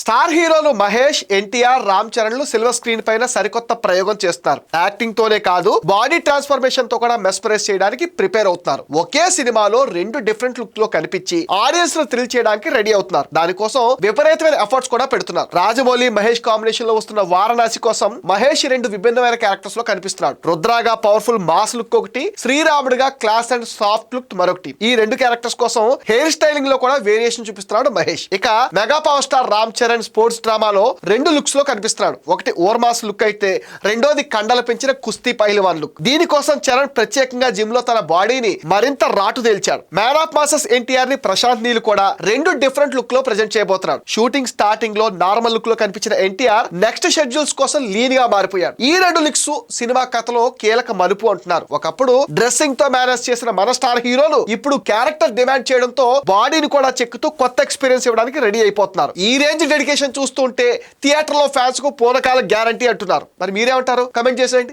Star హీరోలు Mahesh, NTR, Ram చరణ్లు silver screen పైన సరికొత్త ప్రయోగం చేస్తున్నారు. యాక్టింగ్ తోనే కాదు, బాడీ ట్రాన్స్ఫర్మేషన్ తో కూడా మెస్పరైజ్ చేయడానికి ప్రిపేర్ అవుతున్నారు. ఒకే సినిమాలో రెండు డిఫరెంట్ లుక్ లో కనిపించి ఆడియన్స్ ను థ్రిల్ చేయడానికి రెడీ అవుతున్నారు. దానికోసం విపరీతమైన ఎఫర్ట్స్ కూడా పెడుతున్నారు. రాజమౌళి మహేష్ కాంబినేషన్ లో వస్తున్న వారణాసి కోసం మహేష్ రెండు విభిన్నమైన క్యారెక్టర్స్ లో కనిపిస్తున్నాడు. రుద్రాగా పవర్ఫుల్ మాస్ లుక్ ఒకటి, శ్రీరాముడిగా క్లాస్ అండ్ సాఫ్ట్ లుక్ మరొకటి. ఈ రెండు క్యారెక్టర్స్ కోసం హెయిర్ స్టైలింగ్ లో కూడా వేరియేషన్ చూపిస్తున్నాడు మహేష్. ఇక mega power star Ram Charan sports డ్రామాలో రెండు లుక్స్ లో కనిపిస్తున్నాడు. ఒకటి ఓర్మాస్ లుక్ అయితే రెండోది కండలు పెంచిన కుస్తీ పైల్వాన్ లుక్. దీనికోసం చరణ్ ప్రత్యేకంగా జిమ్ లో తన బాడీని మరింత రాటు తేల్చాడు. మ్యాన్ ఆఫ్ మాసెస్ ఎన్టీఆర్ ని ప్రశాంత్ నీల్ కూడా రెండు డిఫరెంట్ లుక్ లో ప్రెజెంట్ చేయబోతున్నాడు. షూటింగ్ స్టార్టింగ్ లో నార్మల్ లుక్ లో కనిపించిన ఎన్టీఆర్ నెక్స్ట్ షెడ్యూల్స్ కోసం లీన్ గా మారిపోయాడు. ఈ రెండు లుక్స్ సినిమా కథలో కీలక మలుపు అంటున్నారు. ఒకప్పుడు డ్రెస్సింగ్ తో మేనేజ్ చేసిన మన స్టార్ హీరోలు ఇప్పుడు క్యారెక్టర్ డిమాండ్ చేయడంతో బాడీని కూడా చెక్కుతూ కొత్త ఎక్స్పీరియన్స్ ఇవ్వడానికి రెడీ అయిపోతున్నారు. ఈ రేంజ్ డెడికేషన్ చూస్తుంటే థియేటర్ లో ఫ్యాన్స్ కు పూనకాల గ్యారంటీ అంటున్నారు. మరి మీరేమంటారు? కమెంట్ చేసేయండి.